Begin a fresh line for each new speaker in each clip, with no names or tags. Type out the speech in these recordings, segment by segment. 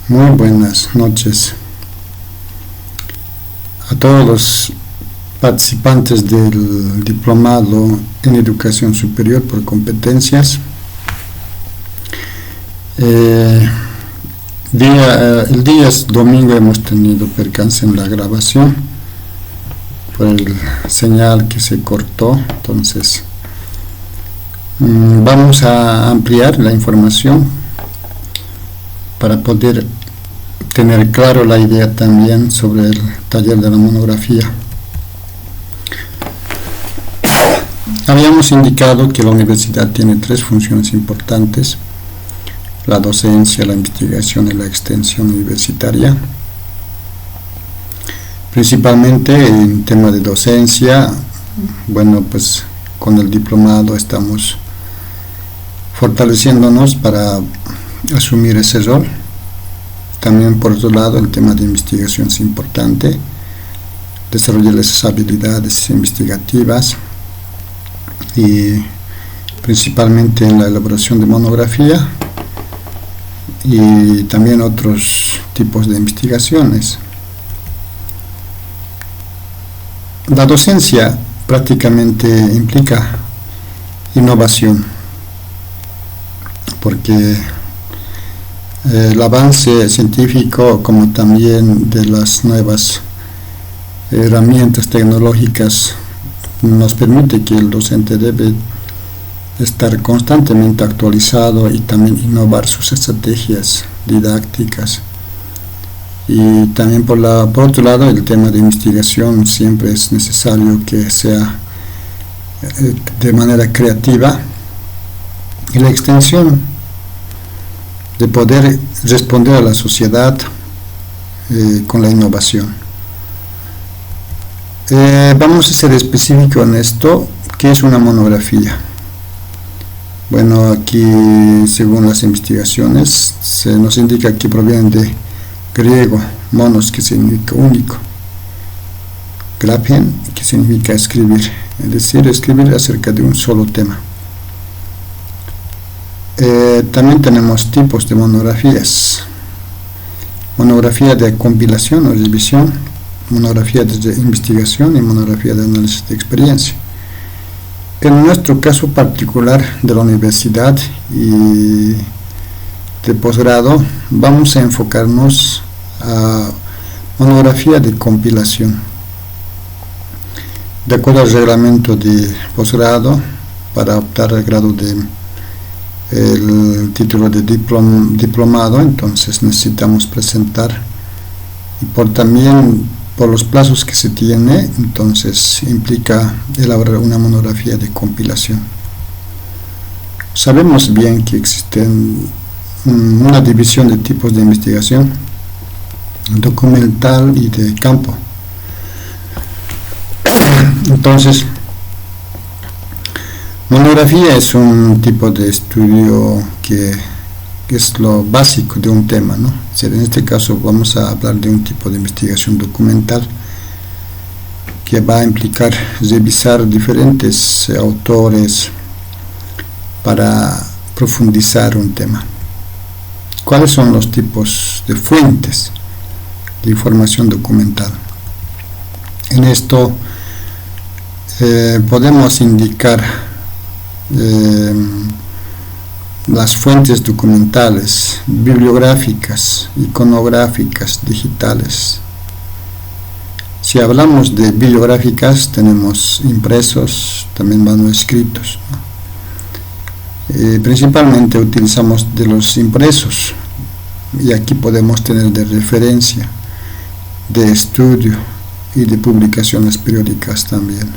Muy buenas noches a todos los participantes del diplomado en educación superior por competencias. El día domingo hemos tenido percance en la grabación por el señal que se cortó, entonces vamos a ampliar la información para poder tener claro la idea también sobre el taller de la monografía. Habíamos indicado que la universidad tiene tres funciones importantes: la docencia, la investigación y la extensión universitaria. Principalmente en tema de docencia, bueno, pues con el diplomado estamos fortaleciéndonos para asumir ese rol. También, por otro lado, el tema de investigación es importante, desarrollar esas habilidades investigativas y principalmente en la elaboración de monografía y también otros tipos de investigaciones. La docencia prácticamente implica innovación, porque el avance científico, como también de las nuevas herramientas tecnológicas, nos permite que el docente debe estar constantemente actualizado y también innovar sus estrategias didácticas. Y también por otro lado, el tema de investigación siempre es necesario que sea de manera creativa, y la extensión de poder responder a la sociedad con la innovación. Vamos a ser específicos en esto. ¿Qué es una monografía? Bueno, aquí, según las investigaciones, se nos indica que provienen de griego, monos, que significa único, graphen, que significa escribir, es decir, escribir acerca de un solo tema. También tenemos tipos de monografías: monografía de compilación o revisión, monografía de investigación y monografía de análisis de experiencia. En nuestro caso particular de la universidad y de posgrado, vamos a enfocarnos a monografía de compilación. De acuerdo al reglamento de posgrado, para optar al grado de el título de diplomado, entonces necesitamos presentar, y por los plazos que se tiene, entonces implica elaborar una monografía de compilación. Sabemos bien que existen una división de tipos de investigación: documental y de campo. Entonces, monografía es un tipo de estudio que es lo básico de un tema, ¿no? O sea, en este caso vamos a hablar de un tipo de investigación documental que va a implicar revisar diferentes autores para profundizar un tema. ¿Cuáles son los tipos de fuentes de información documental? En esto podemos indicar las fuentes documentales, bibliográficas, iconográficas, digitales. Si hablamos de bibliográficas, tenemos impresos, también manuscritos, ¿no? Principalmente utilizamos de los impresos, y aquí podemos tener de referencia, de estudio y de publicaciones periódicas también.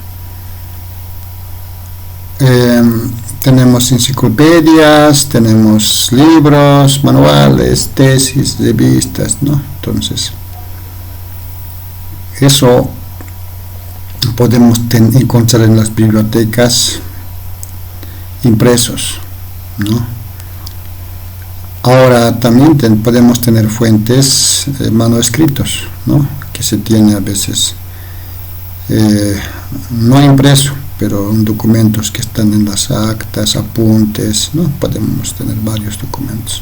Tenemos enciclopedias, tenemos libros, manuales, tesis, revistas, ¿no? Entonces, eso podemos encontrar en las bibliotecas impresos, ¿no? Ahora también podemos tener fuentes manuscritos, ¿no? Que se tiene a veces no impreso, pero documentos que están en las actas, apuntes, ¿no? Podemos tener varios documentos.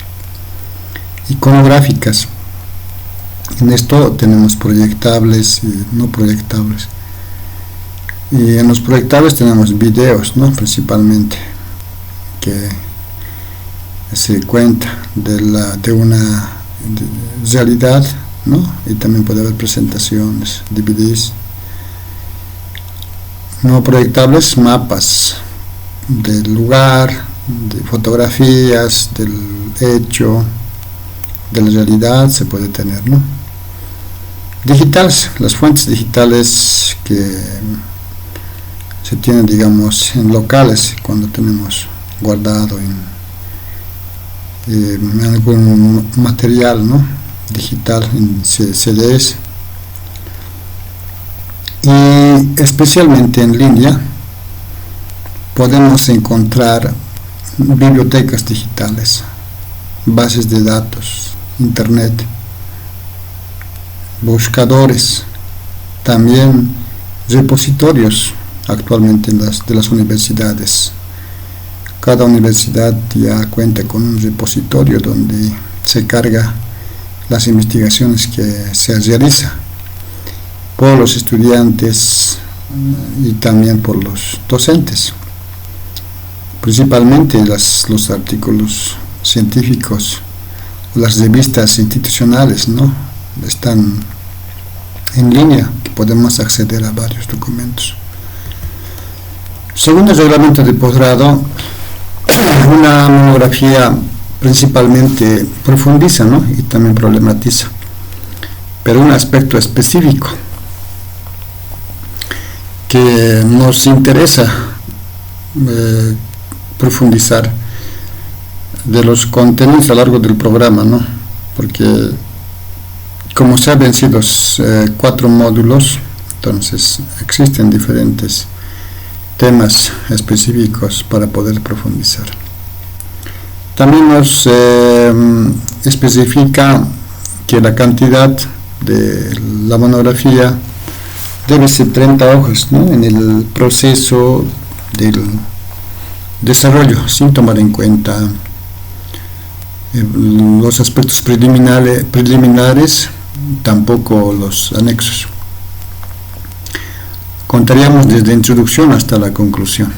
Iconográficas. En esto tenemos proyectables y no proyectables. Y en los proyectables tenemos videos, ¿no? Principalmente, que se cuenta de una realidad, ¿no? Y también puede haber presentaciones, DVDs. No proyectables, mapas del lugar, de fotografías, del hecho, de la realidad se puede tener, ¿no? Digitales, las fuentes digitales que se tienen, digamos, en locales, cuando tenemos guardado en algún material, ¿no? Digital, en CDs, y especialmente en línea podemos encontrar bibliotecas digitales, bases de datos, internet, buscadores, también repositorios actualmente de las universidades. Cada universidad ya cuenta con un repositorio donde se carga las investigaciones que se realiza por los estudiantes y también por los docentes. Principalmente los artículos científicos, las revistas institucionales, ¿no? Están en línea, que podemos acceder a varios documentos. Según el reglamento de posgrado, una monografía principalmente profundiza, ¿no? Y también problematiza, pero un aspecto específico que nos interesa profundizar de los contenidos a lo largo del programa, ¿no? Porque como se han vencido 4 módulos, entonces existen diferentes temas específicos para poder profundizar. También nos especifica que la cantidad de la monografía debe ser 30 hojas, ¿no? En el proceso del desarrollo, sin tomar en cuenta los aspectos preliminares, tampoco los anexos. Contaríamos desde introducción hasta la conclusión.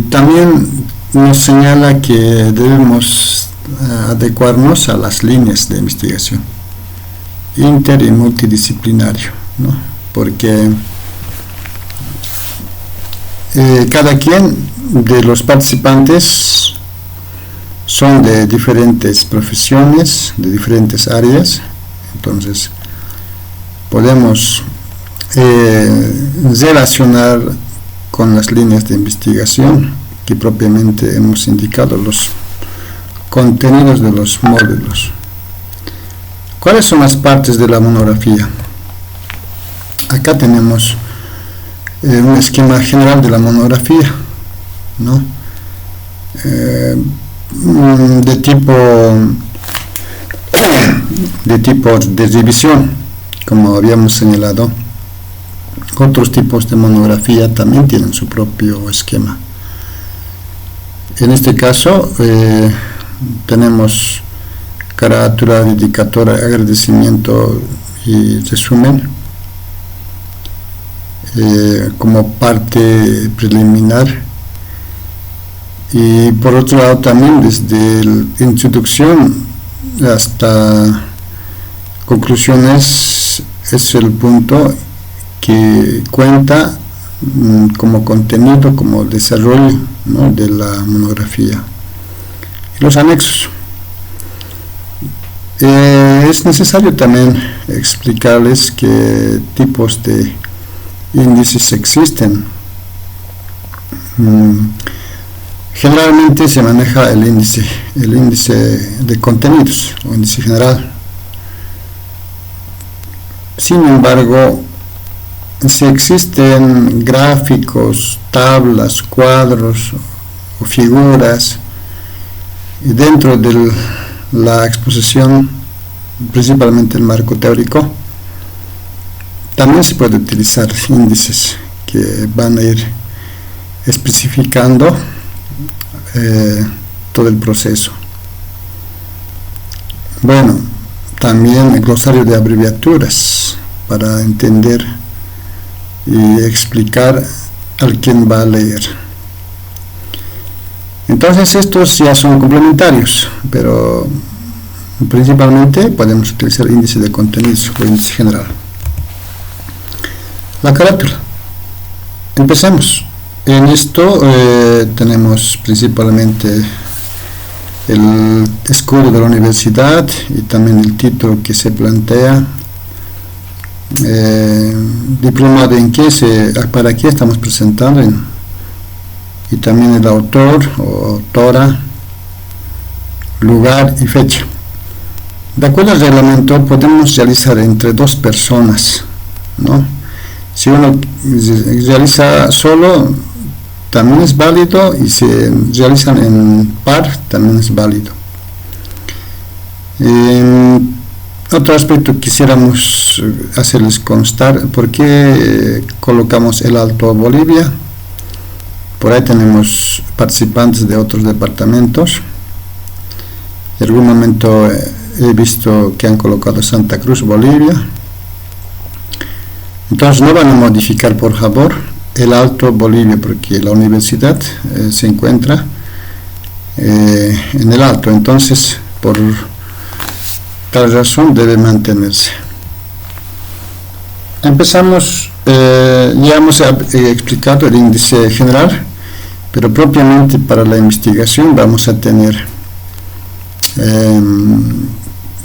También nos señala que debemos adecuarnos a las líneas de investigación inter y multidisciplinario, ¿no? Porque cada quien de los participantes son de diferentes profesiones, de diferentes áreas, entonces podemos relacionar con las líneas de investigación que propiamente hemos indicado, los contenidos de los módulos. ¿Cuáles son las partes de la monografía? Acá tenemos un esquema general de la monografía, ¿no? De tipo de revisión, como habíamos señalado. Otros tipos de monografía también tienen su propio esquema. En este caso tenemos carátula, dedicatoria, agradecimiento y resumen como parte preliminar, y por otro lado también desde la introducción hasta conclusiones es el punto que cuenta como contenido, como desarrollo, ¿no? De la monografía. Y los anexos. Es necesario también explicarles qué tipos de índices existen. Generalmente se maneja el índice de contenidos o índice general. Sin embargo, si existen gráficos, tablas, cuadros o figuras dentro de la exposición, principalmente el marco teórico, también se puede utilizar índices que van a ir especificando todo el proceso. Bueno, también el glosario de abreviaturas para entender y explicar al quien va a leer. Entonces estos ya son complementarios, pero principalmente podemos utilizar índice de contenidos o índice general. La carátula. Empecemos. En esto tenemos principalmente el escudo de la universidad y también el título que se plantea, diplomado en qué, para qué estamos presentando, y también el autor o autora, lugar y fecha. De acuerdo al reglamento podemos realizar entre dos personas, ¿no? Si uno realiza solo, también es válido, y si realizan en par, también es válido. Otro aspecto quisiéramos hacerles constar: ¿por qué colocamos el Alto Bolivia? Por ahí tenemos participantes de otros departamentos. En algún momento he visto que han colocado Santa Cruz, Bolivia. Entonces no van a modificar, por favor, el Alto Bolivia, porque la universidad se encuentra en el Alto. Entonces, por tal razón debe mantenerse. Empezamos. Ya hemos explicado el índice general, pero propiamente para la investigación vamos a tener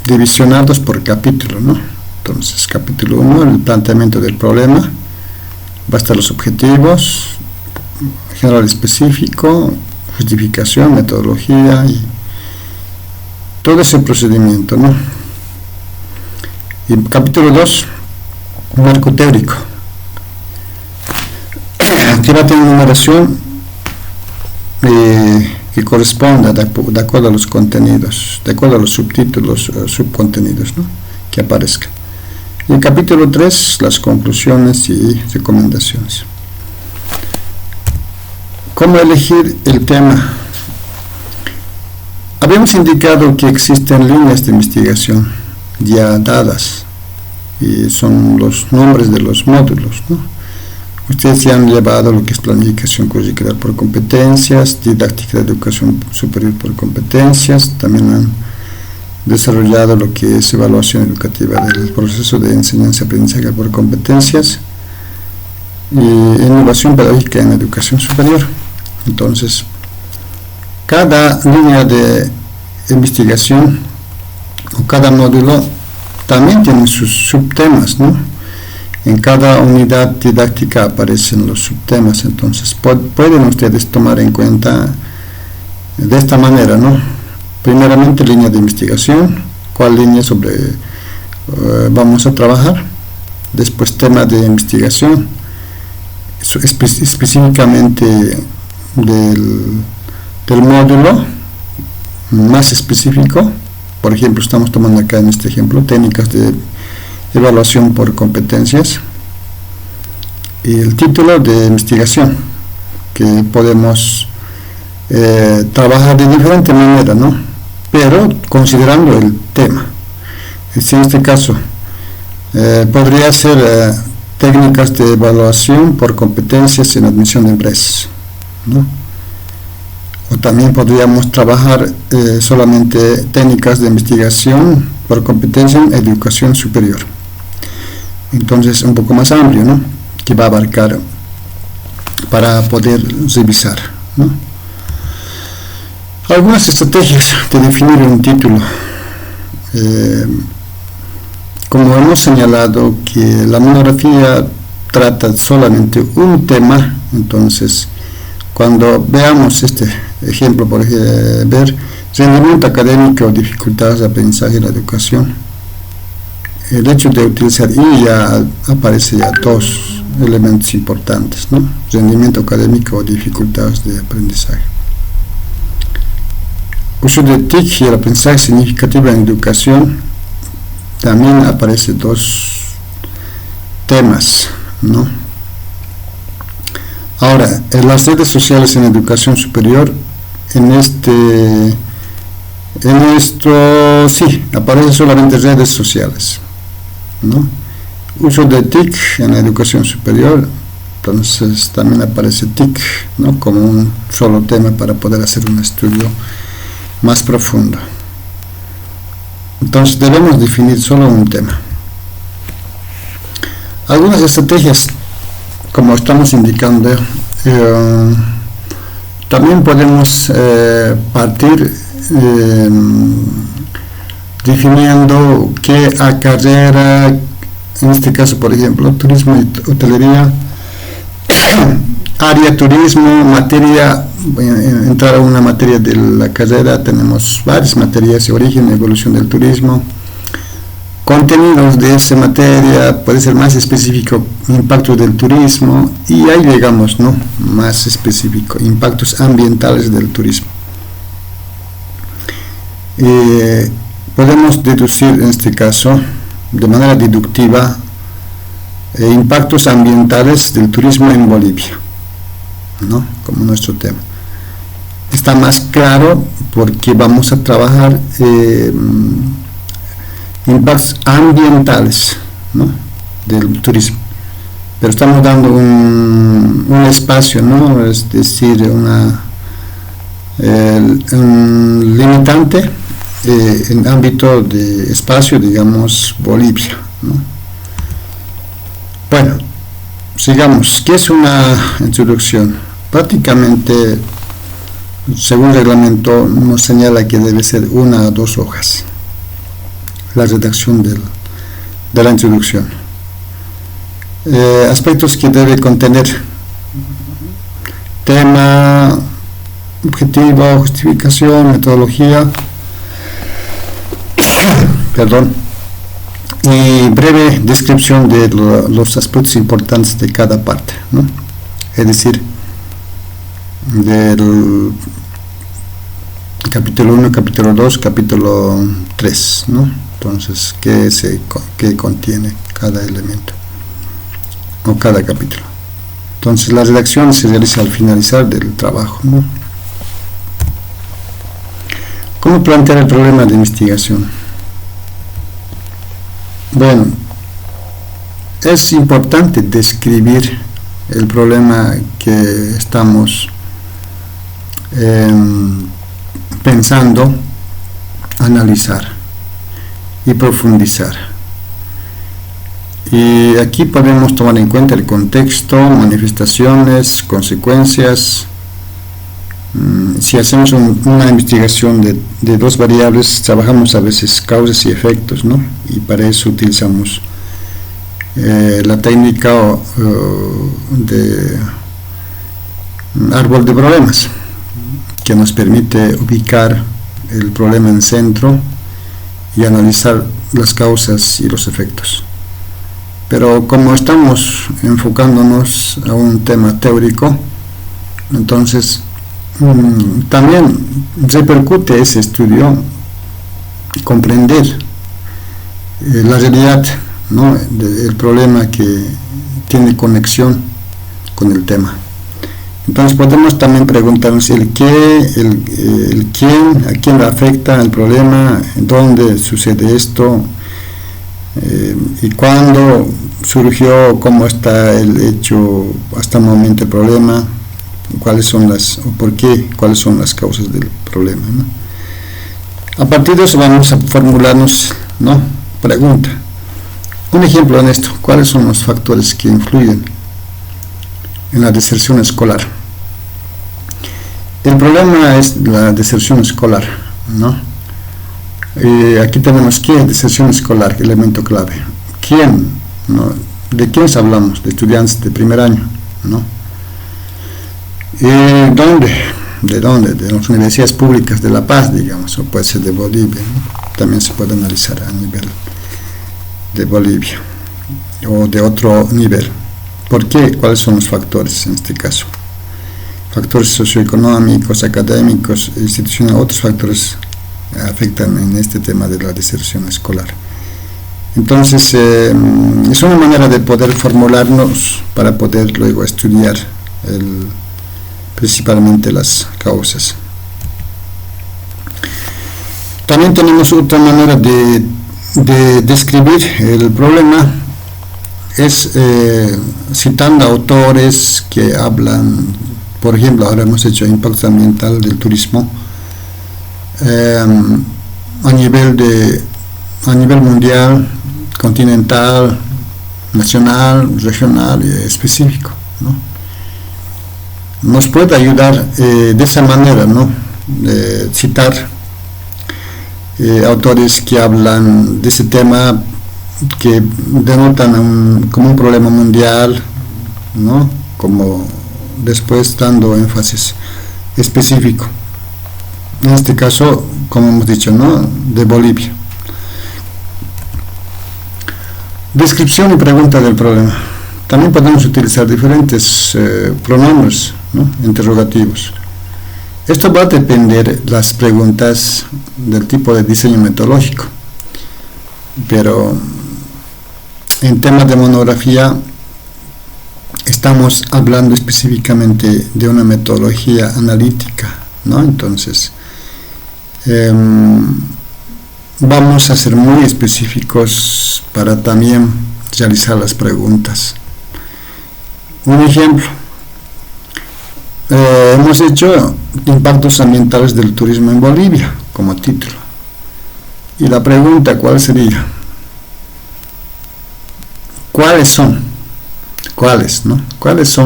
divisionados por capítulo, ¿no? Entonces, capítulo 1, el planteamiento del problema, va a estar los objetivos, general específico, justificación, metodología y todo ese procedimiento, ¿no? Y capítulo 2, marco teórico. Aquí va a tener numeración que corresponda de acuerdo a los contenidos, de acuerdo a los subtítulos, subcontenidos, ¿no?, que aparezcan. Y el capítulo 3, las conclusiones y recomendaciones. ¿Cómo elegir el tema? Habíamos indicado que existen líneas de investigación ya dadas, y son los nombres de los módulos, ¿no? Ustedes ya han llevado lo que es planificación curricular por competencias, didáctica de educación superior por competencias, también han desarrollado lo que es evaluación educativa del proceso de enseñanza-aprendizaje por competencias y innovación pedagógica en educación superior. Entonces, cada línea de investigación o cada módulo también tiene sus subtemas, ¿no? En cada unidad didáctica aparecen los subtemas. Entonces pueden ustedes tomar en cuenta de esta manera, ¿no? Primeramente, línea de investigación, cuál línea vamos a trabajar. Después, tema de investigación, específicamente del módulo más específico. Por ejemplo, estamos tomando acá en este ejemplo técnicas de evaluación por competencias, y el título de investigación, que podemos trabajar de diferente manera, ¿no?, pero considerando el tema. En este caso podría ser técnicas de evaluación por competencias en admisión de empresas, ¿no? O también podríamos trabajar solamente técnicas de investigación por competencia en educación superior. Entonces, un poco más amplio, ¿no?, que va a abarcar para poder revisar, ¿no? Algunas estrategias de definir un título. Como hemos señalado que la monografía trata solamente un tema, entonces cuando veamos este ejemplo, por ejemplo, ver rendimiento académico o dificultades de aprendizaje en la educación, el hecho de utilizar y ya aparece ya dos elementos importantes, ¿no?, rendimiento académico o dificultades de aprendizaje. Uso de TIC y el aprendizaje significativo en educación, también aparece dos temas, ¿no? Ahora, en las redes sociales en educación superior, en este En esto sí, aparecen solamente redes sociales, ¿no? Uso de TIC en la educación superior, entonces también aparece TIC, ¿no? Como un solo tema para poder hacer un estudio más profundo. Entonces debemos definir solo un tema. Algunas estrategias, como estamos indicando, también podemos partir definiendo qué carrera, en este caso por ejemplo turismo y hotelería, área turismo, materia, entrar a una materia de la carrera, tenemos varias materias: origen y evolución del turismo, contenidos de esa materia, puede ser más específico, impacto del turismo, y ahí llegamos, ¿no?, más específico, impactos ambientales del turismo. Podemos deducir en este caso de manera deductiva impactos ambientales del turismo en Bolivia, ¿no?, como nuestro tema. Está más claro porque vamos a trabajar impactos ambientales, ¿no?, del turismo, pero estamos dando un espacio, ¿no?, es decir, un limitante en ámbito de espacio, digamos, Bolivia, ¿no? Bueno, sigamos. ¿Qué es una introducción? Prácticamente, según el reglamento, nos señala que debe ser 1 a 2 hojas la redacción de la introducción. Aspectos que debe contener: tema, objetivo, justificación, metodología, y breve descripción de los aspectos importantes de cada parte, ¿no? Es decir, del capítulo 1, capítulo 2, capítulo 3, ¿no? Entonces, ¿qué contiene cada elemento o cada capítulo? Entonces, la redacción se realiza al finalizar del trabajo, ¿no? ¿Cómo plantear el problema de investigación? Bueno, es importante describir el problema que estamos pensando, analizar y profundizar. Y aquí podemos tomar en cuenta el contexto, manifestaciones, consecuencias. Si hacemos una investigación de 2 variables, trabajamos a veces causas y efectos, ¿no? Y para eso utilizamos la técnica de árbol de problemas, que nos permite ubicar el problema en el centro y analizar las causas y los efectos. Pero como estamos enfocándonos a un tema teórico, entonces también repercute ese estudio comprender la realidad, ¿no?, del problema que tiene conexión con el tema. Entonces podemos también preguntarnos el qué, el quién, a quién le afecta el problema, dónde sucede esto, y cuándo surgió, cómo está el hecho hasta el momento el problema, cuáles son cuáles son las causas del problema, ¿no? A partir de eso vamos a formularnos, ¿no?, pregunta. Un ejemplo en esto: ¿cuáles son los factores que influyen en la deserción escolar? El problema es la deserción escolar, ¿no? Aquí tenemos qué es deserción escolar, elemento clave. ¿Quién? ¿No? ¿De quiénes hablamos? De estudiantes de primer año, ¿no? ¿Dónde? ¿De dónde? De las universidades públicas de La Paz, digamos, o puede ser de Bolivia, ¿no? También se puede analizar a nivel de Bolivia o de otro nivel. ¿Por qué? ¿Cuáles son los factores en este caso? Factores socioeconómicos, académicos, institucionales, otros factores afectan en este tema de la deserción escolar. Entonces, es una manera de poder formularnos para poder luego estudiar principalmente las causas. También tenemos otra manera de describir el problema, es citando autores que hablan, por ejemplo, ahora hemos hecho impacto ambiental del turismo a nivel mundial, continental, nacional, regional y específico, ¿no? Nos puede ayudar de esa manera, ¿no? Citar autores que hablan de ese tema, que denotan como un problema mundial, ¿no? Como después dando énfasis específico. En este caso, como hemos dicho, ¿no? De Bolivia. Descripción y pregunta del problema. También podemos utilizar diferentes pronombres, ¿no? Interrogativos. Esto va a depender las preguntas del tipo de diseño metodológico, pero en temas de monografía estamos hablando específicamente de una metodología analítica, ¿no? Entonces vamos a ser muy específicos para también realizar las preguntas. Un ejemplo, hemos hecho impactos ambientales del turismo en Bolivia como título, y la pregunta, ¿cuál sería? ¿Cuáles son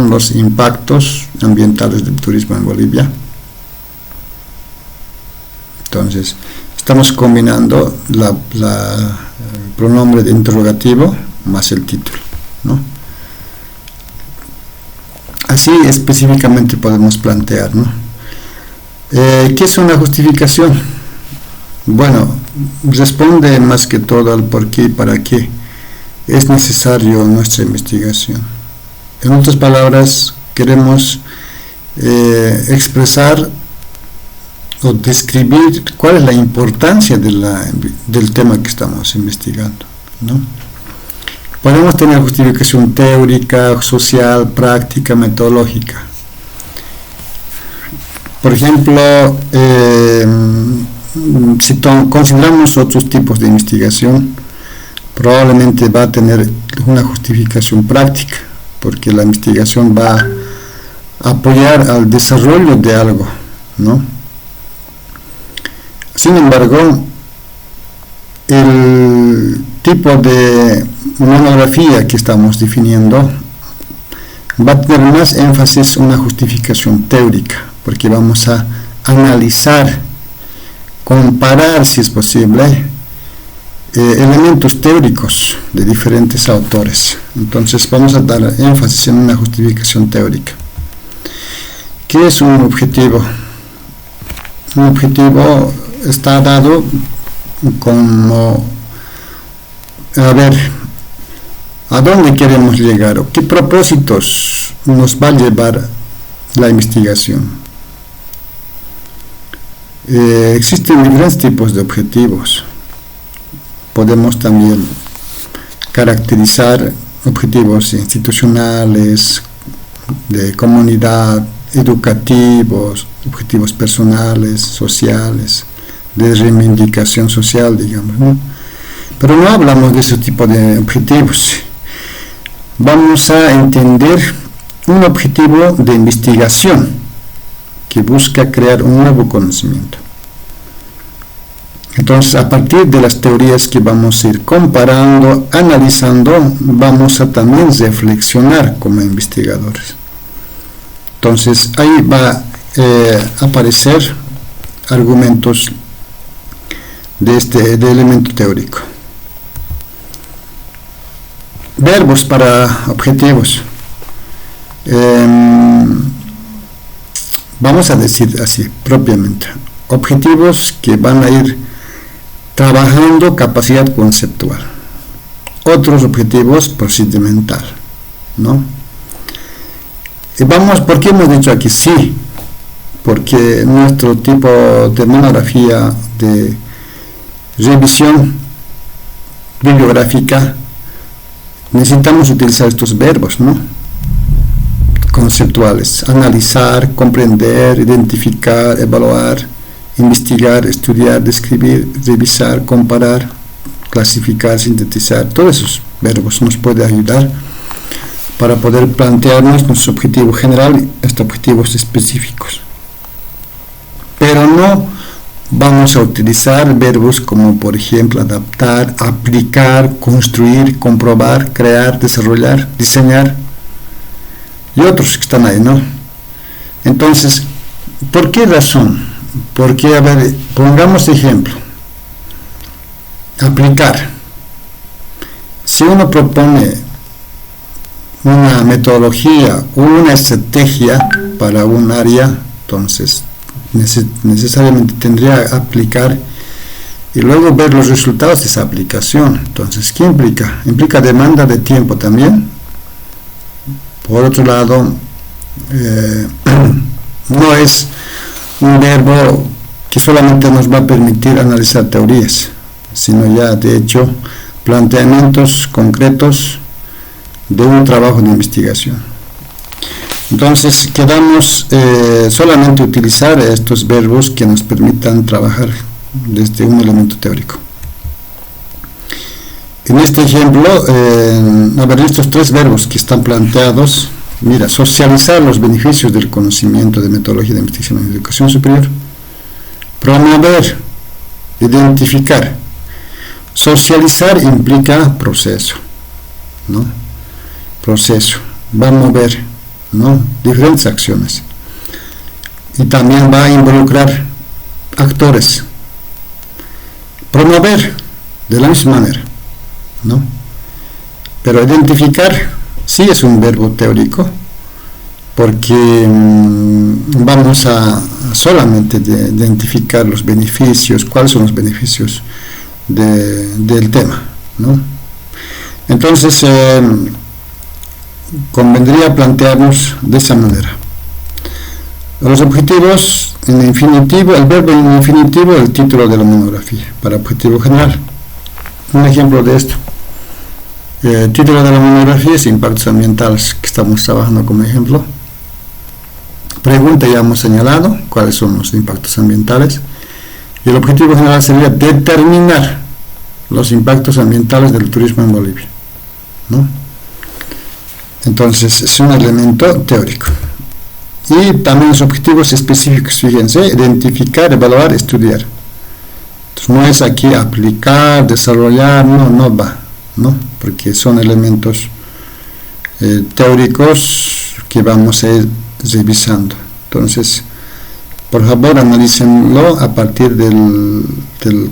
los impactos ambientales del turismo en Bolivia? Entonces estamos combinando el pronombre de interrogativo más el título, ¿no? Así específicamente podemos plantear, ¿no? ¿Qué es una justificación? Bueno, responde más que todo al por qué y para qué es necesario nuestra investigación. En otras palabras, queremos expresar o describir cuál es la importancia del tema que estamos investigando, ¿no? Podemos tener justificación teórica, social, práctica, metodológica. Por ejemplo, si consideramos otros tipos de investigación, probablemente va a tener una justificación práctica, porque la investigación va a apoyar al desarrollo de algo, ¿no? Sin embargo, el tipo de monografía que estamos definiendo va a tener más énfasis en una justificación teórica, porque vamos a analizar, comparar, si es posible, elementos teóricos de diferentes autores. Entonces vamos a dar énfasis en una justificación teórica. ¿Qué es un objetivo? Un objetivo está dado como, a ver, ¿a dónde queremos llegar? ¿O qué propósitos nos va a llevar la investigación? Existen diferentes tipos de objetivos. Podemos también caracterizar objetivos institucionales, de comunidad, educativos, objetivos personales, sociales, de reivindicación social, digamos, ¿no? Pero no hablamos de ese tipo de objetivos. Vamos a entender un objetivo de investigación que busca crear un nuevo conocimiento. Entonces, a partir de las teorías que vamos a ir comparando, analizando, vamos a también reflexionar como investigadores. Entonces, ahí va a aparecer argumentos de elemento teórico. Verbos para objetivos. Vamos a decir así, propiamente. Objetivos que van a ir trabajando capacidad conceptual. Otros objetivos procedimental, ¿no? Y ¿por qué hemos dicho aquí sí? Porque nuestro tipo de monografía de revisión bibliográfica necesitamos utilizar estos verbos, ¿no? Conceptuales: analizar, comprender, identificar, evaluar investigar, estudiar, describir, revisar, comparar, clasificar, sintetizar. Todos esos verbos nos pueden ayudar para poder plantearnos nuestro objetivo general y hasta objetivos específicos. Pero no vamos a utilizar verbos como, por ejemplo, adaptar, aplicar, construir, comprobar, crear, desarrollar, diseñar y otros que están ahí, ¿no? Entonces, ¿por qué razón? Porque, a ver, pongamos ejemplo. Aplicar. Si uno propone una metodología o una estrategia para un área, entonces necesariamente tendría que aplicar y luego ver los resultados de esa aplicación. Entonces, ¿qué implica? Implica demanda de tiempo también. Por otro lado, no es un verbo que solamente nos va a permitir analizar teorías, sino ya de hecho planteamientos concretos de un trabajo de investigación. Entonces quedamos solamente utilizar estos verbos que nos permitan trabajar desde un elemento teórico. En este ejemplo, a ver, estos tres verbos que están planteados, mira, socializar los beneficios del conocimiento de metodología de investigación en educación superior, promover, identificar. Socializar implica proceso, ¿no? Proceso, va a mover, ¿no? Diferentes acciones. Y también va a involucrar actores. Promover, de la misma manera, ¿no? Pero identificar sí es un verbo teórico, porque vamos a solamente identificar los beneficios, cuáles son los beneficios del tema, ¿no? Entonces convendría plantearnos de esa manera. Los objetivos en infinitivo, el verbo en infinitivo, el título de la monografía, para objetivo general. Un ejemplo de esto. El título de la monografía es impactos ambientales, que estamos trabajando como ejemplo. Pregunta, ya hemos señalado cuáles son los impactos ambientales. Y el objetivo general sería determinar los impactos ambientales del turismo en Bolivia, ¿no? Entonces es un elemento teórico. Y también los objetivos específicos, fíjense, identificar, evaluar, estudiar. Entonces no es aquí aplicar, desarrollar, no va, ¿no? Porque son elementos teóricos que vamos a ir revisando. Entonces, por favor, analícenlo a partir del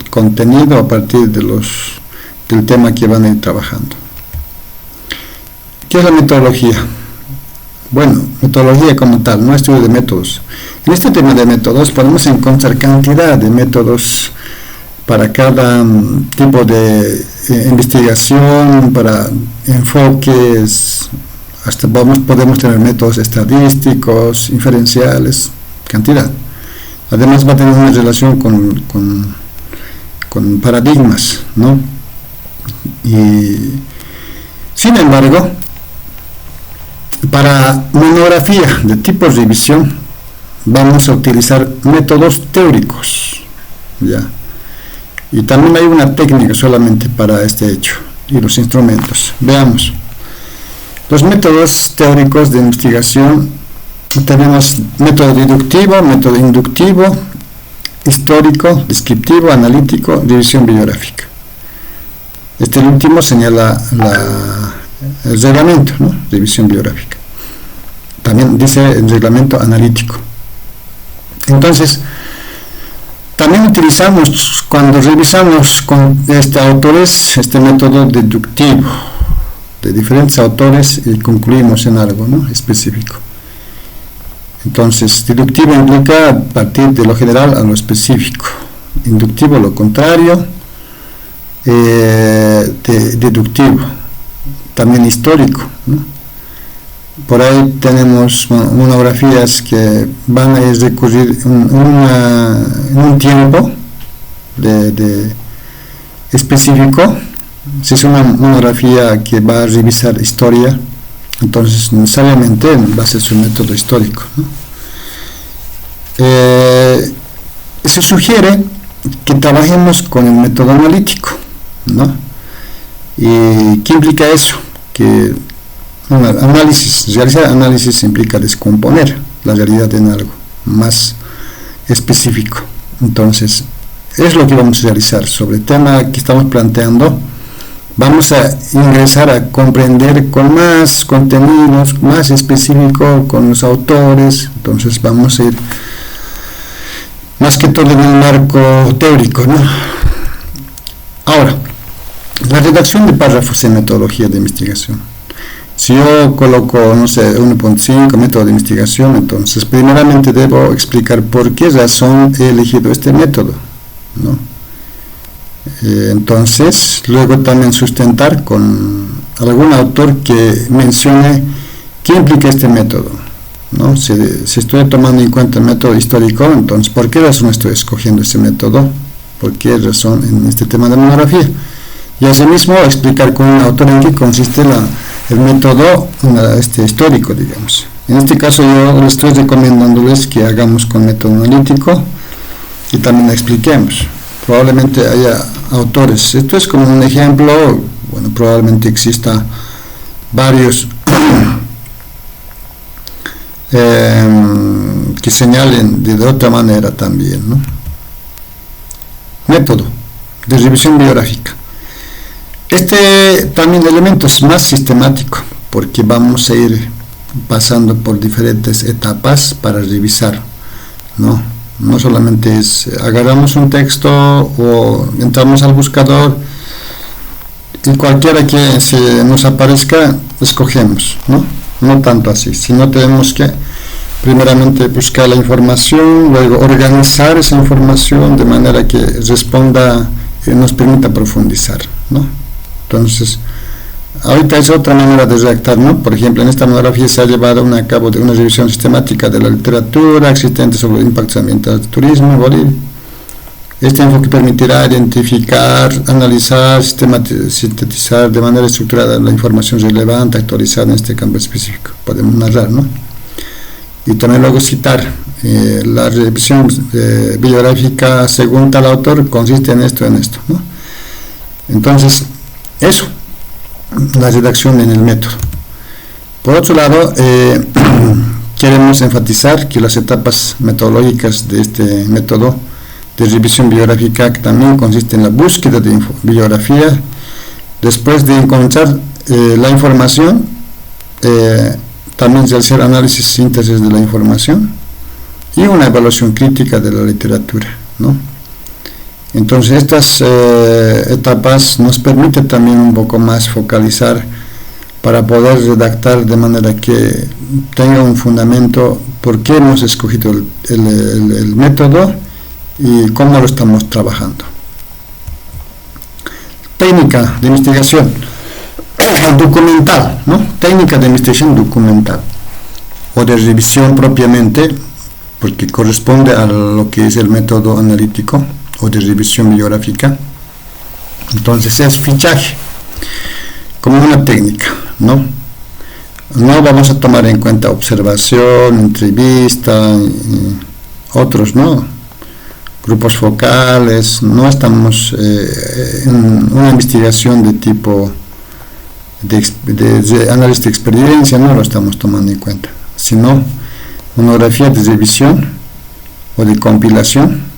contenido, a partir del tema que van a ir trabajando. ¿Qué es la metodología? Bueno, metodología como tal, no estudio de métodos. En este tema de métodos podemos encontrar cantidad de métodos para cada tipo de investigación, para enfoques, hasta podemos tener métodos estadísticos, inferenciales, cantidad. Además va a tener una relación con paradigmas, ¿no? Y sin embargo, para monografía de tipo revisión vamos a utilizar métodos teóricos, ¿ya? Y también hay una técnica solamente para este hecho y los instrumentos. Veamos. Los métodos teóricos de investigación, tenemos método deductivo, método inductivo, histórico, descriptivo, analítico, revisión bibliográfica. Este último señala el reglamento, ¿no? Revisión bibliográfica. También dice el reglamento analítico. Entonces, también utilizamos, cuando revisamos con autores, este método deductivo de diferentes autores y concluimos en algo, ¿no? Específico. Entonces, deductivo implica partir de lo general a lo específico. Inductivo, lo contrario. Deductivo, también histórico, ¿no? Por ahí tenemos monografías que van a recurrir en un tiempo específico. Si es una monografía que va a revisar historia, entonces necesariamente va a ser su método histórico, ¿no? Es se sugiere que trabajemos con el método analítico, ¿no? ¿Y qué implica eso? Que realizar análisis implica descomponer la realidad en algo más específico. Entonces, es lo que vamos a realizar sobre el tema que estamos planteando. Vamos a ingresar a comprender con más contenidos, más específico, con los autores. Entonces vamos a ir más que todo en el marco teórico, ¿no? Ahora, la redacción de párrafos en metodología de investigación. Si yo coloco, no sé, 1.5 método de investigación, entonces primeramente debo explicar por qué razón he elegido este método, ¿no? Entonces, luego también sustentar con algún autor que mencione qué implica este método, ¿no? Si estoy tomando en cuenta el método histórico, entonces, ¿por qué razón estoy escogiendo ese método? ¿Por qué razón en este tema de monografía? Y asimismo explicar con un autor en qué consiste el método histórico, digamos. En este caso yo estoy recomendándoles que hagamos con método analítico y también expliquemos. Probablemente haya autores, esto es como un ejemplo, bueno, probablemente exista varios que señalen de otra manera también, ¿no? Método de revisión biográfica. Este también elemento es más sistemático porque vamos a ir pasando por diferentes etapas para revisar, ¿no? No solamente es agarramos un texto o entramos al buscador y cualquiera que se nos aparezca escogemos, ¿no? No tanto así, sino tenemos que primeramente buscar la información, luego organizar esa información de manera que responda y nos permita profundizar, ¿no? Entonces, ahorita es otra manera de redactar, ¿no? Por ejemplo, en esta monografía se ha llevado a cabo de una revisión sistemática de la literatura existente sobre impactos ambientales del turismo en Bolivia. Este enfoque permitirá identificar, analizar, sintetizar de manera estructurada la información relevante actualizada en este campo específico. Podemos narrar, ¿no? Y también luego citar. La revisión bibliográfica, según tal autor, consiste en esto, ¿no? Entonces, eso, la redacción en el método. Por otro lado, queremos enfatizar que las etapas metodológicas de este método de revisión bibliográfica, que también consiste en la búsqueda de bibliografía, después de encontrar la información, también realizar análisis y síntesis de la información y una evaluación crítica de la literatura, ¿no? Entonces estas etapas nos permiten también un poco más focalizar para poder redactar de manera que tenga un fundamento por qué hemos escogido el método y cómo lo estamos trabajando. Técnica de investigación documental, ¿no? Técnica de investigación documental o de revisión propiamente, porque corresponde a lo que es el método analítico o de revisión bibliográfica. Entonces es fichaje como una técnica, ¿no? No vamos a tomar en cuenta observación, entrevista, otros, ¿no? Grupos focales, no estamos en una investigación de tipo de análisis de experiencia, no lo estamos tomando en cuenta, sino monografía de revisión o de compilación.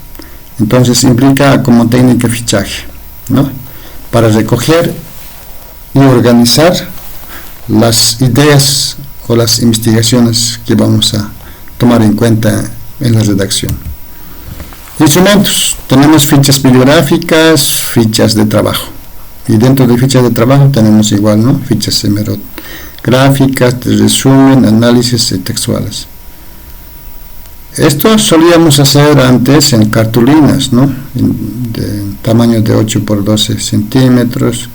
Entonces implica como técnica fichaje, ¿no? Para recoger y organizar las ideas o las investigaciones que vamos a tomar en cuenta en la redacción. Instrumentos, tenemos fichas bibliográficas, fichas de trabajo, y dentro de fichas de trabajo tenemos igual, ¿no? Fichas hemerográficas, de resumen, análisis textuales. Esto solíamos hacer antes en cartulinas, ¿no? De tamaño de 8 por 12 centímetros,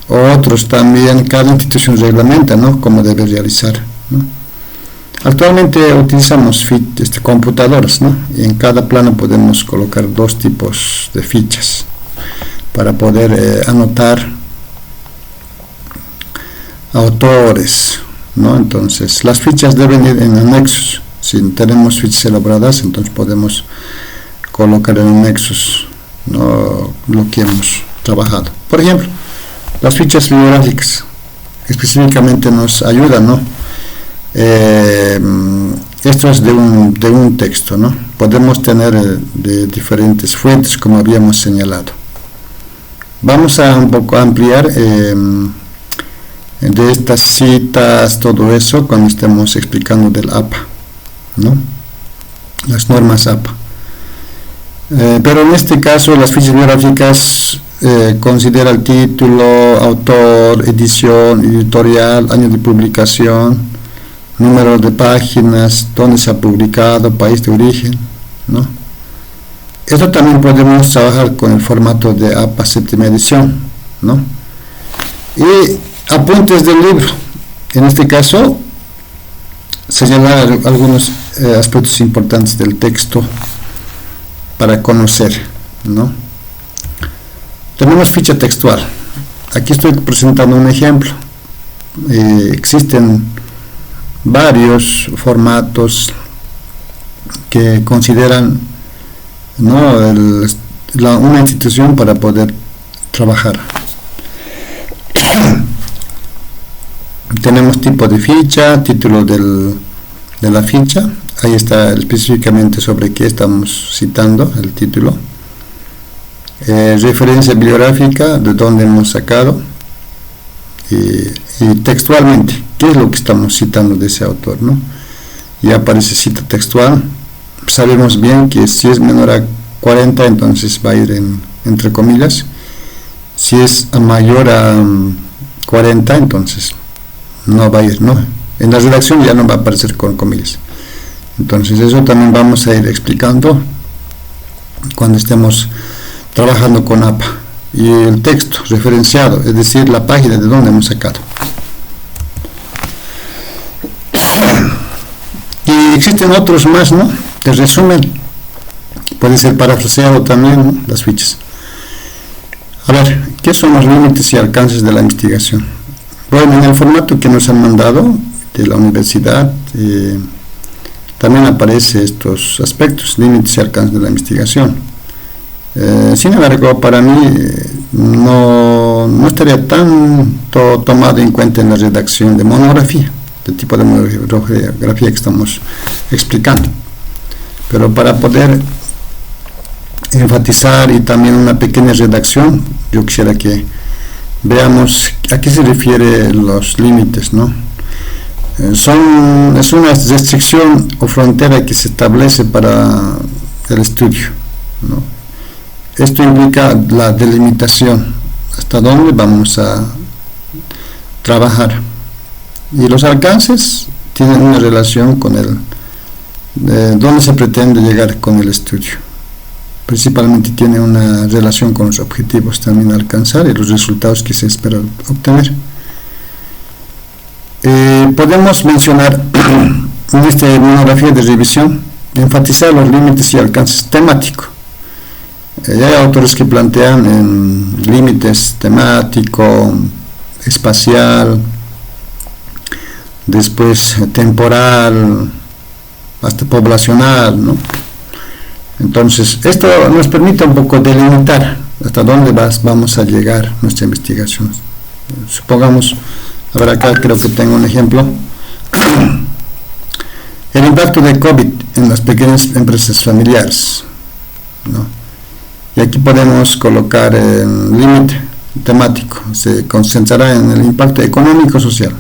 o otros también, cada institución reglamenta, ¿no? Cómo debe realizar, ¿no? Actualmente utilizamos computadoras, ¿no? Y en cada plano podemos colocar dos tipos de fichas para poder anotar autores, ¿no? Entonces, las fichas deben ir en anexos. Si tenemos fichas elaboradas, entonces podemos colocar en nexos, ¿no?, lo que hemos trabajado. Por ejemplo, las fichas bibliográficas específicamente nos ayudan, ¿no? Esto es de un texto, ¿no? Podemos tener de diferentes fuentes, como habíamos señalado. Vamos a un poco ampliar de estas citas, todo eso, cuando estemos explicando del APA, ¿no?, las normas APA. Pero en este caso las fichas bibliográficas considera el título, autor, edición, editorial, año de publicación, número de páginas, dónde se ha publicado, país de origen, ¿no? Esto también podemos trabajar con el formato de APA séptima edición, ¿no? Y apuntes del libro, en este caso señalar algunos aspectos importantes del texto para conocer, ¿no? Tenemos ficha textual. Aquí estoy presentando un ejemplo. Existen varios formatos que consideran, ¿no?, una institución para poder trabajar. Tenemos tipo de ficha, título de la ficha, ahí está específicamente sobre qué estamos citando, el título. Referencia bibliográfica, de dónde hemos sacado, y textualmente, qué es lo que estamos citando de ese autor, ¿no? Ya aparece cita textual. Sabemos bien que si es menor a 40, entonces va a ir entre comillas. Si es mayor a 40, entonces no va a ir, ¿no? En la redacción ya no va a aparecer con comillas. Entonces eso también vamos a ir explicando cuando estemos trabajando con APA. Y el texto referenciado, es decir, la página de donde hemos sacado. Y existen otros más, ¿no?, de resumen. Puede ser parafraseado también, ¿no?, las fichas. A ver, ¿qué son los límites y alcances de la investigación? Bueno, en el formato que nos han mandado de la universidad también aparece estos aspectos, límites y alcances de la investigación. Sin embargo, para mí no estaría tanto tomado en cuenta en la redacción de monografía, del tipo de monografía que estamos explicando. Pero para poder enfatizar y también una pequeña redacción, yo quisiera que veamos a qué se refiere los límites, ¿no? Es una restricción o frontera que se establece para el estudio, ¿no? Esto implica la delimitación, hasta dónde vamos a trabajar. Y los alcances tienen una relación con dónde se pretende llegar con el estudio. Principalmente tiene una relación con los objetivos también a alcanzar y los resultados que se espera obtener. Podemos mencionar en esta monografía de revisión, enfatizar los límites y alcances temáticos. Hay autores que plantean límites temático, espacial, después temporal, hasta poblacional, ¿no? Entonces, esto nos permite un poco delimitar hasta dónde vamos a llegar nuestra investigación. Supongamos, a ver, acá creo que tengo un ejemplo. El impacto de COVID en las pequeñas empresas familiares, ¿no? Y aquí podemos colocar el límite temático, se concentrará en el impacto económico-social.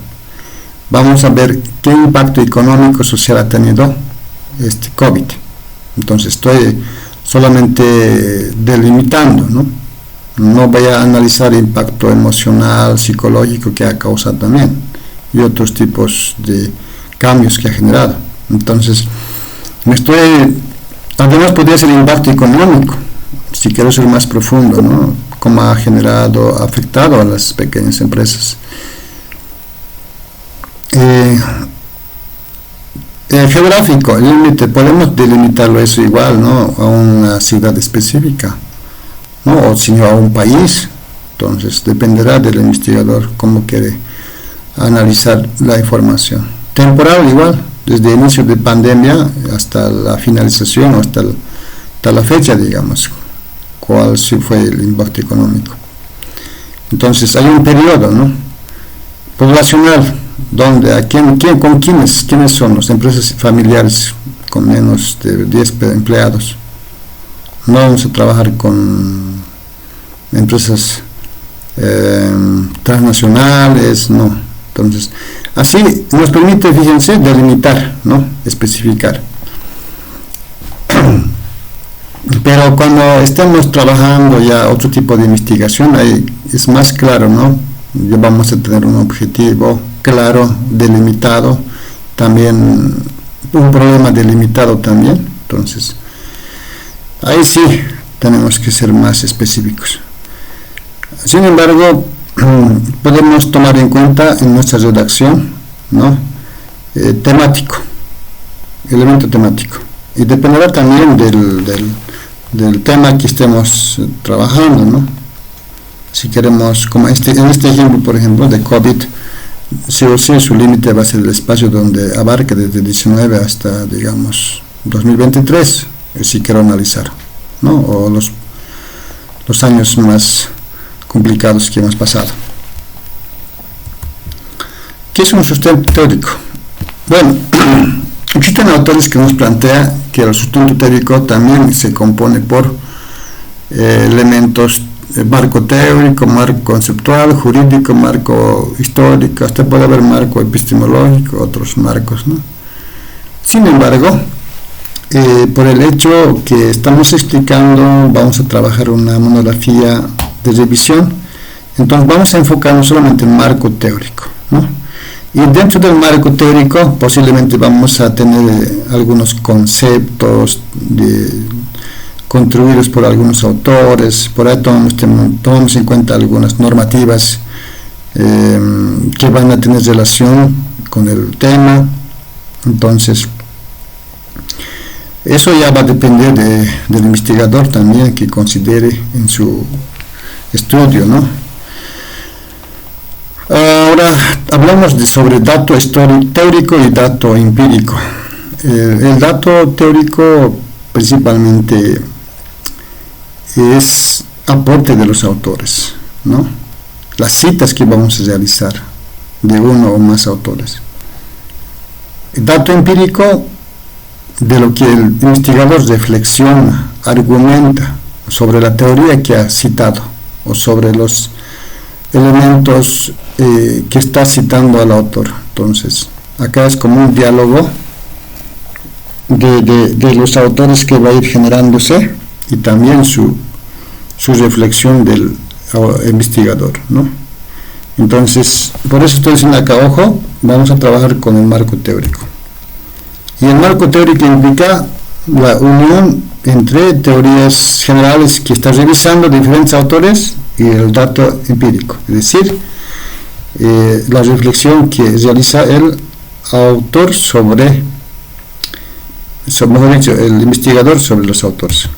Vamos a ver qué impacto económico-social ha tenido este COVID. Entonces estoy solamente delimitando, ¿no? No voy a analizar el impacto emocional, psicológico que ha causado también y otros tipos de cambios que ha generado. Entonces, además podría ser el impacto económico, si quiero ser más profundo, ¿no? Cómo ha afectado a las pequeñas empresas. Geográfico, el límite, podemos delimitarlo eso igual, ¿no?, a una ciudad específica, ¿no?, o sino a un país. Entonces dependerá del investigador cómo quiere analizar la información. Temporal igual, desde el inicio de pandemia hasta la finalización o hasta hasta la fecha, digamos, cuál sí fue el impacto económico. Entonces hay un periodo, ¿no?, poblacional, donde quiénes son las empresas familiares con menos de 10 empleados. No vamos a trabajar con empresas transnacionales, no. Entonces, así nos permite, fíjense, delimitar, ¿no?, especificar. Pero cuando estemos trabajando ya otro tipo de investigación, ahí es más claro, ¿no? Ya vamos a tener un objetivo claro, delimitado, también un problema delimitado también. Entonces, ahí sí tenemos que ser más específicos. Sin embargo, podemos tomar en cuenta en nuestra redacción, ¿no?, temático, elemento temático, y dependerá también del tema que estemos trabajando, ¿no? Si queremos, como en este ejemplo, por ejemplo, de COVID, sí o sí su límite va a ser el espacio donde abarca desde 19 hasta, digamos, 2023, si quiero analizar, ¿no?, o los años más complicados que hemos pasado. ¿Qué es un sustento teórico? Bueno, existen autores que nos plantean que el sustento teórico también se compone por elementos, marco teórico, marco conceptual, jurídico, marco histórico, hasta puede haber marco epistemológico, otros marcos, ¿no? Sin embargo, por el hecho que estamos explicando, vamos a trabajar una monografía de revisión, entonces vamos a enfocarnos solamente en marco teórico, ¿no? Y dentro del marco teórico posiblemente vamos a tener algunos conceptos contribuidos por algunos autores, por ahí tomamos en cuenta algunas normativas que van a tener relación con el tema. Entonces, eso ya va a depender del investigador también, que considere en su estudio, ¿no? Ahora hablamos sobre dato teórico y dato empírico. El dato teórico principalmente es aporte de los autores, ¿no?, las citas que vamos a realizar de uno o más autores. El dato empírico, de lo que el investigador reflexiona, argumenta sobre la teoría que ha citado o sobre los elementos que está citando al autor. Entonces, acá es como un diálogo de los autores que va a ir generándose, y también su reflexión del investigador, ¿no? Entonces, por eso estoy diciendo acá, ojo, vamos a trabajar con el marco teórico. Y el marco teórico implica la unión entre teorías generales que está revisando diferentes autores y el dato empírico, es decir, la reflexión que realiza el autor mejor dicho, el investigador sobre los autores.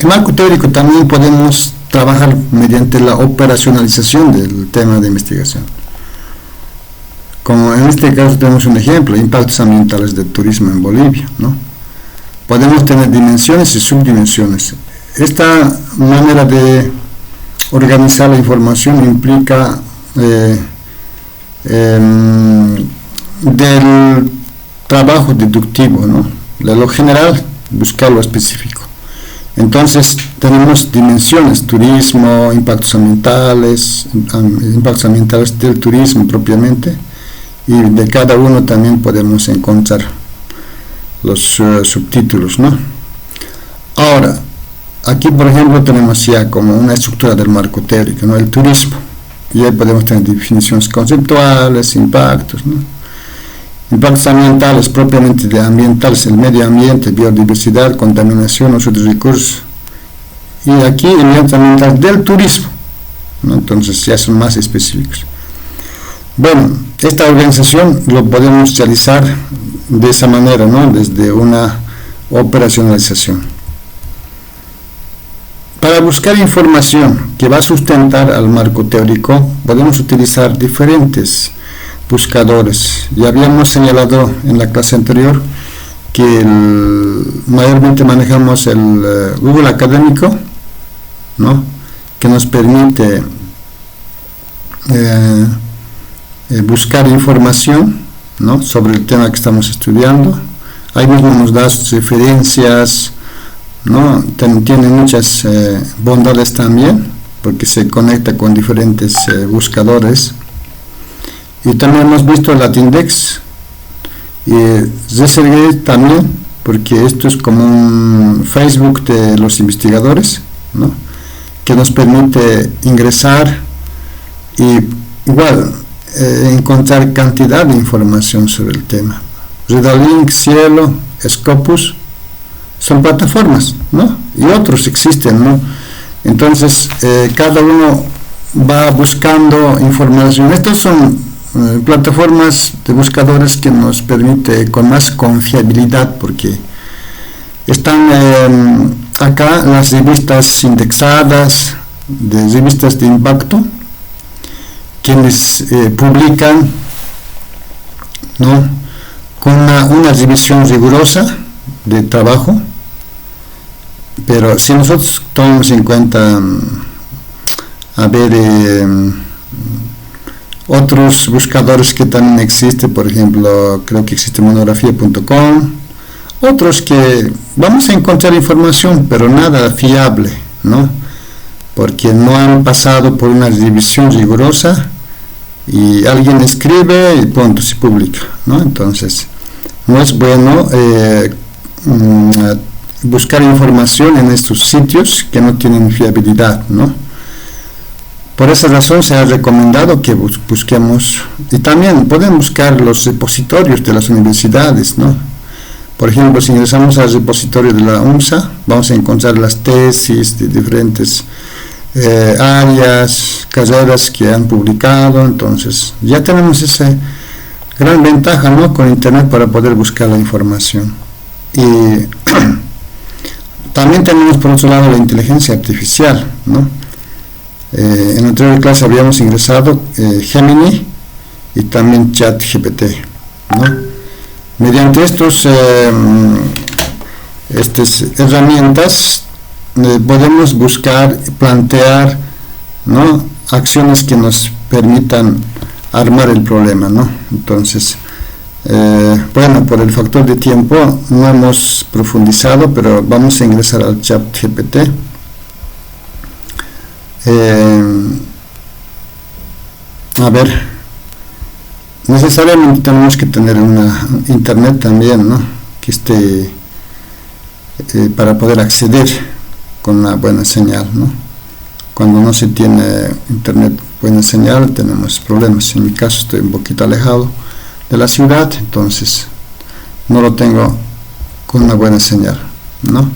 El marco teórico también podemos trabajar mediante la operacionalización del tema de investigación. Como en este caso tenemos un ejemplo, impactos ambientales del turismo en Bolivia, ¿no? Podemos tener dimensiones y subdimensiones. Esta manera de organizar la información implica del trabajo deductivo, ¿no?, de lo general buscar lo específico. Entonces tenemos dimensiones: turismo, impactos ambientales del turismo propiamente, y de cada uno también podemos encontrar los subtítulos, ¿no? Ahora, aquí por ejemplo tenemos ya como una estructura del marco teórico, ¿no?, el turismo, y ahí podemos tener definiciones conceptuales, impactos, ¿no? Impactos ambientales, propiamente de ambientales, el medio ambiente, biodiversidad, contaminación, uso de recursos, y aquí impactos ambientales del turismo, ¿no? Entonces ya son más específicos. Bueno, esta organización lo podemos realizar de esa manera, ¿no?, desde una operacionalización. Para buscar información que va a sustentar al marco teórico, podemos utilizar diferentes buscadores. Ya habíamos señalado en la clase anterior que mayormente manejamos el Google Académico, ¿no? Que nos permite buscar información, ¿no? Sobre el tema que estamos estudiando. Ahí mismo nos da referencias, ¿no? Tiene muchas bondades también, porque se conecta con diferentes buscadores. Y también hemos visto Latindex y ResearchGate también, porque esto es como un Facebook de los investigadores, ¿no? Que nos permite ingresar y igual encontrar cantidad de información sobre el tema. Redalink, Cielo, Scopus son plataformas, ¿no? Y otros existen, ¿no? Entonces cada uno va buscando información. Estos son plataformas de buscadores que nos permite con más confiabilidad, porque están acá las revistas indexadas, de revistas de impacto, quienes publican, ¿no? Con una revisión rigurosa de trabajo. Pero si nosotros tomamos en cuenta otros buscadores que también existen, por ejemplo, creo que existe monografía.com, otros que vamos a encontrar información, pero nada fiable, ¿no? Porque no han pasado por una revisión rigurosa y alguien escribe y pronto se publica, ¿no? Entonces, no es bueno buscar información en estos sitios que no tienen fiabilidad, ¿no? Por esa razón se ha recomendado que busquemos, y también pueden buscar los repositorios de las universidades, ¿no? Por ejemplo, si ingresamos al repositorio de la UNSA, vamos a encontrar las tesis de diferentes áreas, carreras que han publicado. Entonces ya tenemos esa gran ventaja, ¿no? Con internet para poder buscar la información. Y también tenemos por otro lado la inteligencia artificial, ¿no? En la anterior clase habíamos ingresado Gemini y también ChatGPT, ¿no? Mediante estas herramientas podemos buscar, plantear, ¿no? Acciones que nos permitan armar el problema, ¿no? Entonces, bueno, por el factor de tiempo no hemos profundizado, pero vamos a ingresar al ChatGPT. A ver, necesariamente tenemos que tener una internet también, ¿no? Que esté para poder acceder con una buena señal, ¿no? Cuando no se tiene internet buena señal tenemos problemas. En mi caso estoy un poquito alejado de la ciudad, entonces no lo tengo con una buena señal, ¿no?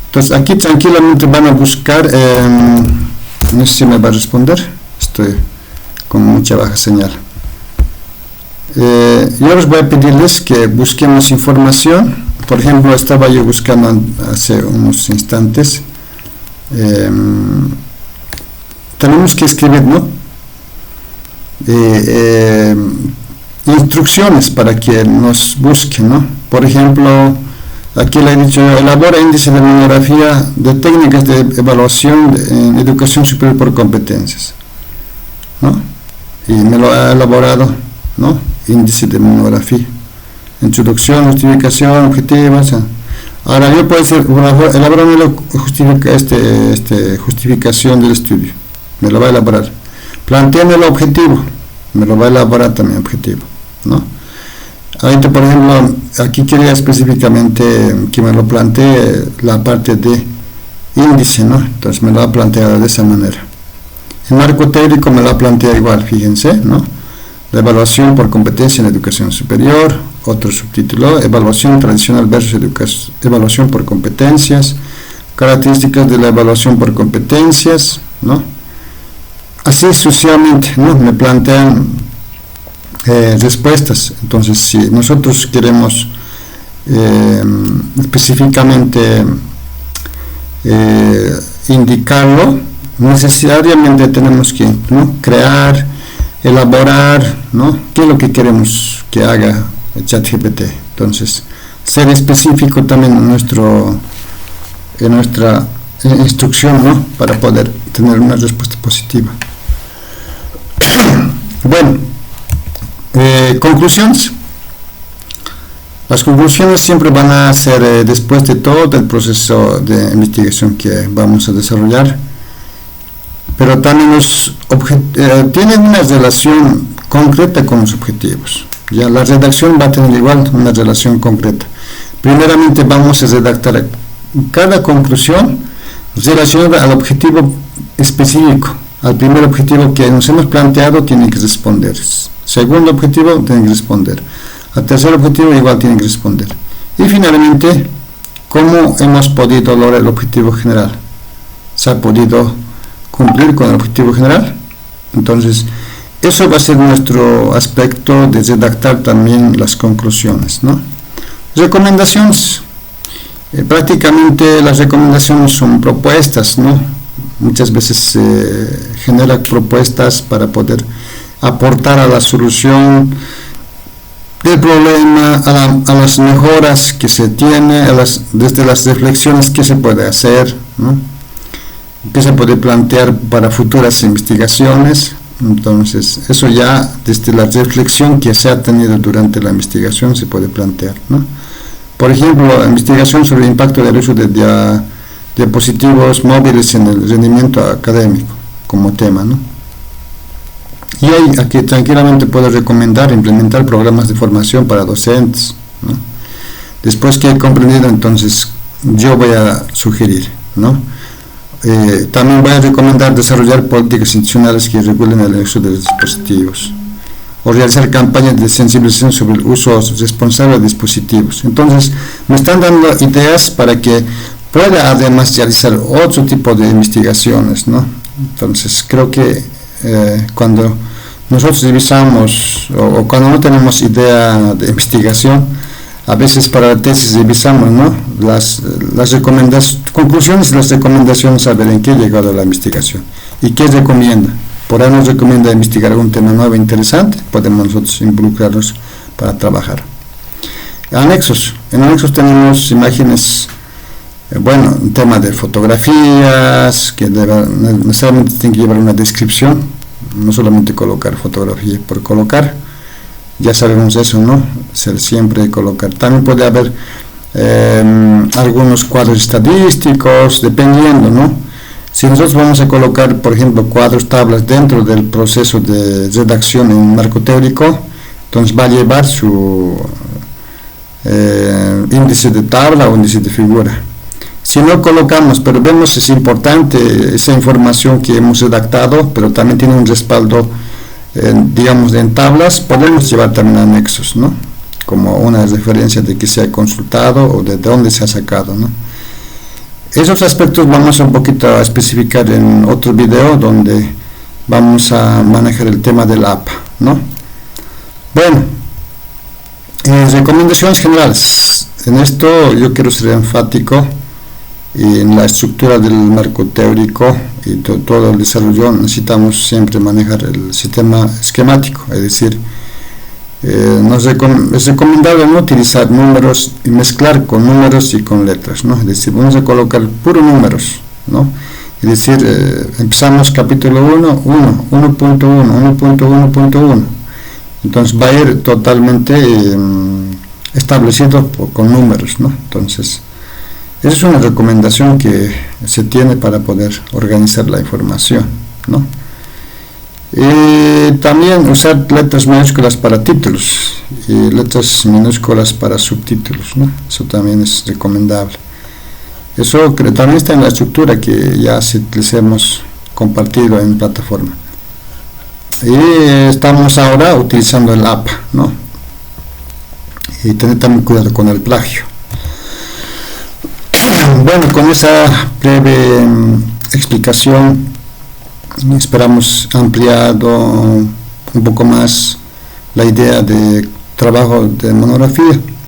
Entonces aquí tranquilamente van a buscar, no sé si me va a responder, estoy con mucha baja señal. Yo les voy a pedirles que busquemos información. Por ejemplo, estaba yo buscando hace unos instantes, tenemos que escribir, ¿no? Instrucciones para que nos busque, ¿no? Por ejemplo, aquí le he dicho, elabora índice de monografía de técnicas de evaluación en educación superior por competencias, ¿no? Y me lo ha elaborado, ¿no? Índice de monografía, introducción, justificación, objetivos. Ahora yo puedo decir, elaborame la justificación del estudio, me lo va a elaborar. Plantéame el objetivo, me lo va a elaborar también objetivo, ¿no? Ahorita, por ejemplo, aquí quería específicamente que me lo plantee la parte de índice, ¿no? Entonces me lo ha planteado de esa manera. El marco teórico me lo ha planteado igual, fíjense, ¿no? La evaluación por competencia en educación superior, otro subtítulo, evaluación tradicional versus evaluación por competencias, características de la evaluación por competencias, ¿no? Así sucesivamente, ¿no? Me plantean respuestas. Entonces, si nosotros queremos específicamente indicarlo, necesariamente tenemos que, ¿no? Crear, elaborar, ¿no? ¿Qué es lo que queremos que haga el ChatGPT? Entonces, ser específico también en nuestra instrucción, ¿no? Para poder tener una respuesta positiva. Bueno, conclusiones. Las conclusiones siempre van a ser después de todo el proceso de investigación que vamos a desarrollar, pero también tienen una relación concreta con los objetivos. Ya la redacción va a tener igual una relación concreta. Primeramente vamos a redactar cada conclusión relacionada al objetivo específico. Al primer objetivo que nos hemos planteado tiene que responder. Segundo objetivo tiene que responder. Al tercer objetivo igual tiene que responder. Y finalmente, ¿cómo hemos podido lograr el objetivo general? ¿Se ha podido cumplir con el objetivo general? Entonces, eso va a ser nuestro aspecto de redactar también las conclusiones, ¿no? Recomendaciones. Prácticamente las recomendaciones son propuestas, ¿no? Muchas veces se generan propuestas para poder aportar a la solución del problema, a las mejoras que se tiene, desde las reflexiones que se puede hacer, ¿no? Que se puede plantear para futuras investigaciones. Entonces, eso ya desde la reflexión que se ha tenido durante la investigación se puede plantear, ¿no? Por ejemplo, la investigación sobre el impacto del uso de diapositivos móviles en el rendimiento académico como tema, ¿no? Y ahí aquí tranquilamente puedo recomendar implementar programas de formación para docentes, ¿no? Después que he comprendido, entonces yo voy a sugerir, ¿no? También voy a recomendar desarrollar políticas institucionales que regulen el uso de los dispositivos, o realizar campañas de sensibilización sobre el uso responsable de dispositivos. Entonces me están dando ideas para que pueda además realizar otro tipo de investigaciones, ¿no? Entonces creo que cuando nosotros revisamos o cuando no tenemos idea de investigación, a veces para la tesis revisamos, ¿no? las conclusiones y las recomendaciones, saber en qué ha llegado la investigación y qué recomienda. Por ahí nos recomienda investigar algún tema nuevo e interesante, podemos nosotros involucrarnos para trabajar. Anexos. En anexos tenemos imágenes, un tema de fotografías que necesariamente tienen que llevar una descripción, no solamente colocar fotografía por colocar, ya sabemos eso, ¿no? Siempre colocar. También puede haber algunos cuadros estadísticos, dependiendo, ¿no? Si nosotros vamos a colocar, por ejemplo, cuadros, tablas dentro del proceso de redacción en un marco teórico, entonces va a llevar su índice de tabla o índice de figura. Si no colocamos, pero vemos es importante esa información que hemos redactado, pero también tiene un respaldo, digamos, en tablas, podemos llevar también anexos, ¿no? Como una referencia de que se ha consultado o de dónde se ha sacado, ¿no? Esos aspectos vamos un poquito a especificar en otro video donde vamos a manejar el tema del APA, ¿no? Bueno, recomendaciones generales. En esto yo quiero ser enfático en la estructura del marco teórico y todo el desarrollo. Necesitamos siempre manejar el sistema esquemático, es decir, es recomendable no utilizar números y mezclar con números y con letras, ¿no? Es decir, vamos a colocar puros números, ¿no? Es decir, empezamos capítulo 1, 1.1, 1.1.1, entonces va a ir totalmente establecido con números, ¿no? Entonces esa es una recomendación que se tiene para poder organizar la información, ¿no? También usar letras mayúsculas para títulos y letras minúsculas para subtítulos, ¿no? Eso también es recomendable. Eso también está en la estructura que ya les hemos compartido en plataforma. Y estamos ahora utilizando el APA, ¿no? Y tener también cuidado con el plagio. Bueno, con esa breve explicación esperamos ampliado un poco más la idea de trabajo de monografía.